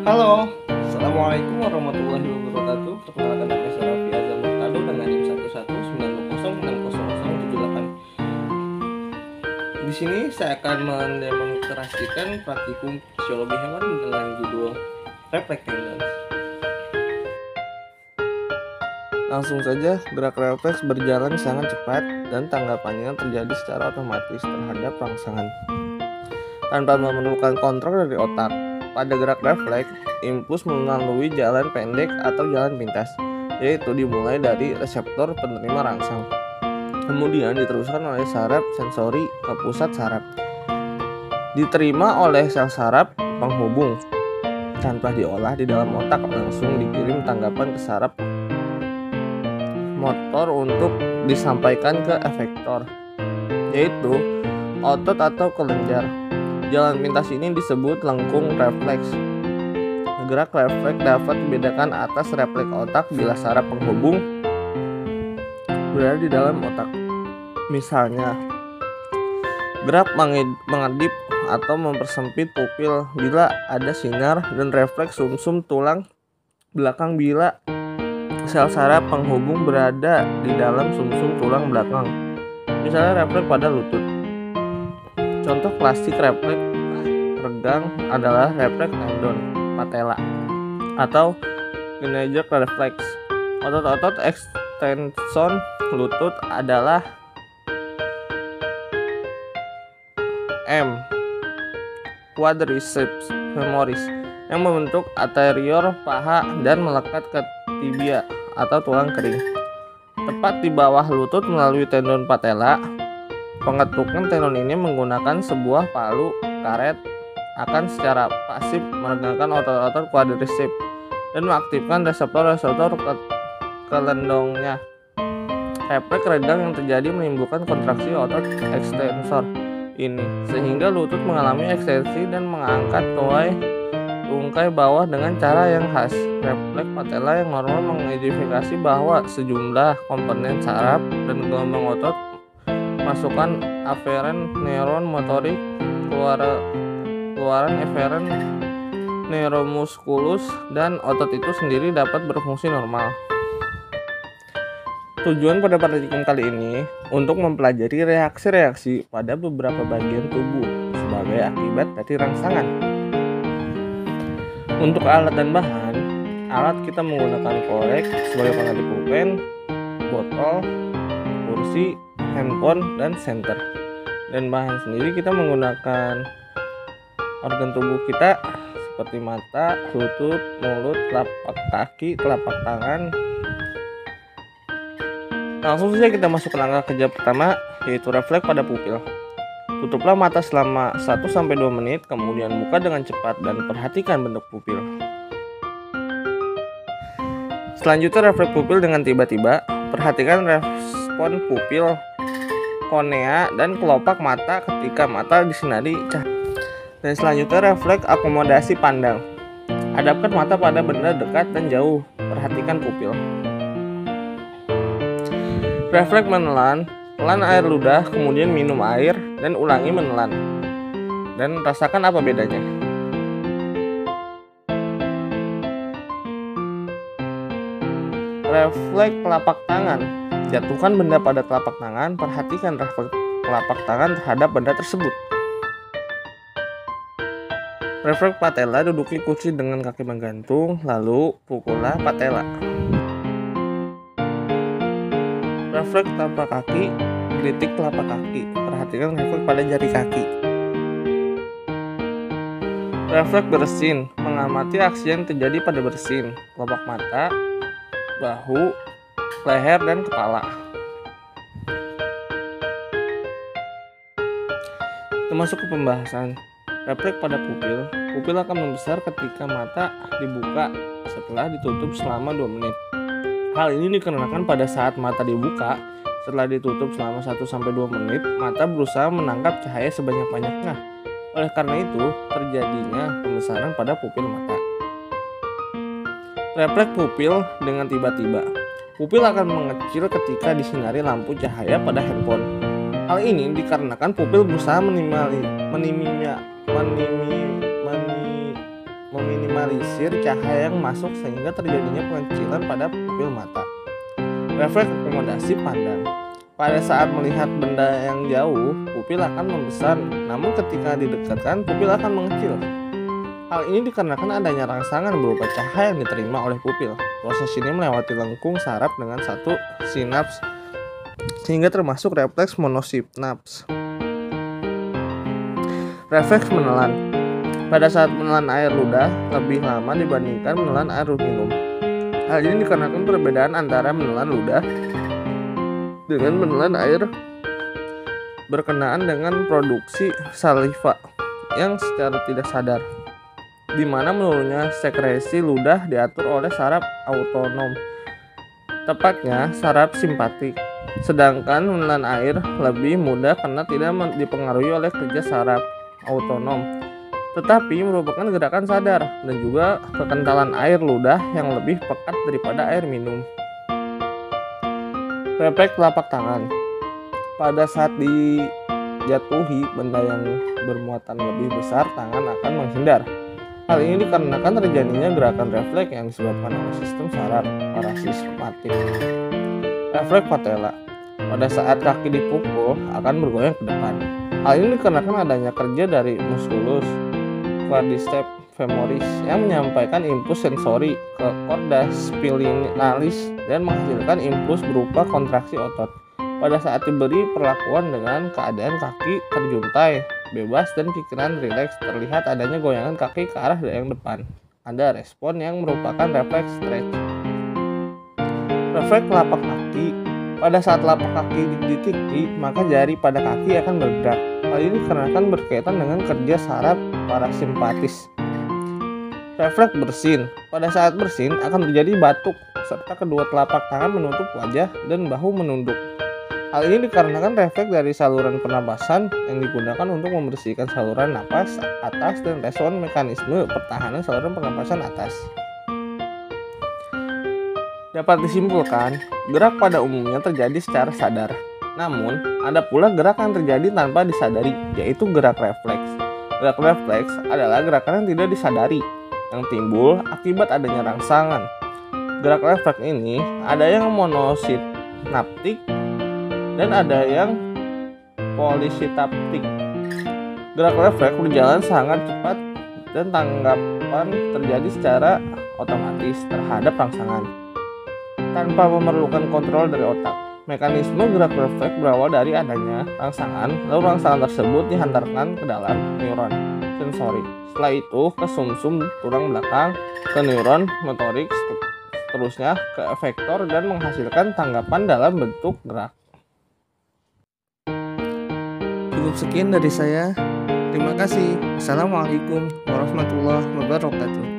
Halo, Assalamualaikum warahmatullahi wabarakatuh. Perkenalkan nama saya Raffi Azam Murtado dengan NIM 119006078. Di sini saya akan mendemonstrasikan praktikum fisiologi hewan dengan judul refleks tendons. Langsung saja, gerak refleks berjalan sangat cepat dan tanggapannya terjadi secara otomatis terhadap rangsangan tanpa memerlukan kontrol dari otak. Pada gerak refleks, impuls melalui jalan pendek atau jalan pintas, yaitu dimulai dari reseptor penerima rangsang, kemudian diteruskan oleh saraf sensori ke pusat saraf, diterima oleh sel saraf penghubung, tanpa diolah di dalam otak, langsung dikirim tanggapan ke saraf motor untuk disampaikan ke efektor, yaitu otot atau kelenjar. Jalan pintas ini disebut lengkung refleks. Gerak refleks dapat dibedakan atas refleks otak bila saraf penghubung berada di dalam otak. Misalnya, gerak mengedip atau mempersempit pupil bila ada sinar, dan refleks sumsum tulang belakang bila sel saraf penghubung berada di dalam sumsum tulang belakang. Misalnya refleks pada lutut. Contoh klasik refleks regang adalah refleks tendon patella atau gneiger reflex. Otot-otot ekstension lutut adalah quadriceps femoris yang membentuk anterior paha dan melekat ke tibia atau tulang kering. Tepat di bawah lutut melalui tendon patella, pengetukan tendon ini menggunakan sebuah palu karet akan secara pasif meregangkan otot-otot quadriceps dan mengaktifkan reseptor-reseptor kelendongnya. Refleks regang yang terjadi menimbulkan kontraksi otot ekstensor ini, sehingga lutut mengalami ekstensi dan mengangkat tungkai bawah dengan cara yang khas. Refleks patella yang normal mengidentifikasi bahwa sejumlah komponen saraf dan gelombang otot masukan aferen neuron motorik, keluaran eferen neuromusculus, dan otot itu sendiri dapat berfungsi normal. Tujuan pada praktikum kali ini untuk mempelajari reaksi-reaksi pada beberapa bagian tubuh sebagai akibat dari rangsangan. Untuk alat dan bahan, kita menggunakan korek sebagai pengganti pulpen, botol, kursi, handphone, dan senter. Dan bahan sendiri kita menggunakan organ tubuh kita seperti mata, lutut, mulut, telapak kaki, telapak tangan. Langsung saja kita masuk ke langkah kerja pertama, yaitu refleks pada pupil. Tutuplah mata selama 1-2 menit, kemudian buka dengan cepat dan perhatikan bentuk pupil. Selanjutnya refleks pupil dengan tiba-tiba. Perhatikan respon pupil, kornea, dan kelopak mata ketika mata disinari cahaya. Dan selanjutnya refleks akomodasi pandang. Hadapkan mata pada benda dekat dan jauh. Perhatikan pupil. Refleks menelan. Telan air ludah, kemudian minum air, dan ulangi menelan. Dan rasakan apa bedanya. Refleks telapak tangan. Jatuhkan benda pada telapak tangan, perhatikan refleks telapak tangan terhadap benda tersebut. Refleks patella, duduki kursi dengan kaki menggantung, lalu pukullah patella. Refleks telapak kaki, gelitik telapak kaki, perhatikan refleks pada jari kaki. Refleks bersin, mengamati aksi yang terjadi pada bersin, kelopak mata, bahu, leher, dan kepala. Termasuk ke pembahasan. Refleks pada pupil. Pupil akan membesar ketika mata dibuka setelah ditutup selama 2 menit. Hal ini dikarenakan pada saat mata dibuka setelah ditutup selama 1-2 menit, mata berusaha menangkap cahaya sebanyak-banyaknya. Oleh karena itu, terjadinya pembesaran pada pupil mata. Refleks pupil dengan tiba-tiba. Pupil akan mengecil ketika disinari lampu cahaya pada handphone. Hal ini dikarenakan pupil berusaha meminimalisir meminimalisir cahaya yang masuk sehingga terjadinya pengecilan pada pupil mata. Refleks akomodasi pandang. Pada saat melihat benda yang jauh, pupil akan membesar, namun ketika didekatkan, pupil akan mengecil. Hal ini dikarenakan adanya rangsangan berupa cahaya yang diterima oleh pupil. Proses ini melewati lengkung saraf dengan satu sinaps, sehingga termasuk refleks monosinaps. Refleks menelan. Pada saat menelan air ludah lebih lama dibandingkan menelan air minum. Hal ini dikarenakan perbedaan antara menelan ludah dengan menelan air berkenaan dengan produksi saliva yang secara tidak sadar, di mana menurunnya sekresi ludah diatur oleh saraf autonom, tepatnya saraf simpatik. Sedangkan menelan air lebih mudah karena tidak dipengaruhi oleh kerja saraf autonom, tetapi merupakan gerakan sadar dan juga kekentalan air ludah yang lebih pekat daripada air minum. Refleks telapak tangan. Pada saat dijatuhi benda yang bermuatan lebih besar, tangan akan menghindar. Hal ini dikarenakan terjadinya gerakan refleks yang disebabkan oleh sistem saraf parasimpatik. Refleks patella. Pada saat kaki dipukul akan bergoyang ke depan. Hal ini dikarenakan adanya kerja dari musculus quadriceps femoris yang menyampaikan impuls sensori ke korda spinalis dan menghasilkan impuls berupa kontraksi otot. Pada saat diberi perlakuan dengan keadaan kaki terjuntai, bebas dan pikiran rileks, terlihat adanya goyangan kaki ke arah yang depan. Ada respon yang merupakan refleks stretch. Refleks telapak kaki. Pada saat telapak kaki ditikik, maka jari pada kaki akan bergerak. Hal ini dikarenakan berkaitan dengan kerja saraf parasimpatis. Refleks bersin. Pada saat bersin akan terjadi batuk serta kedua telapak tangan menutup wajah dan bahu menunduk. Hal ini dikarenakan refleks dari saluran pernapasan yang digunakan untuk membersihkan saluran napas atas dan respon mekanisme pertahanan saluran pernapasan atas. Dapat disimpulkan, gerak pada umumnya terjadi secara sadar. Namun, ada pula gerak yang terjadi tanpa disadari, yaitu gerak refleks. Gerak refleks adalah gerakan yang tidak disadari, yang timbul akibat adanya rangsangan. Gerak refleks ini ada yang monosinaptik dan ada yang polisinaptik. Gerak refleks berjalan sangat cepat dan tanggapan terjadi secara otomatis terhadap rangsangan, tanpa memerlukan kontrol dari otak. Mekanisme gerak refleks berawal dari adanya rangsangan, lalu rangsangan tersebut dihantarkan ke dalam neuron sensori. Setelah itu ke sumsum tulang belakang, ke neuron motorik, seterusnya ke efektor dan menghasilkan tanggapan dalam bentuk gerak. Cukup sekian dari saya. Terima kasih. Assalamualaikum warahmatullahi wabarakatuh.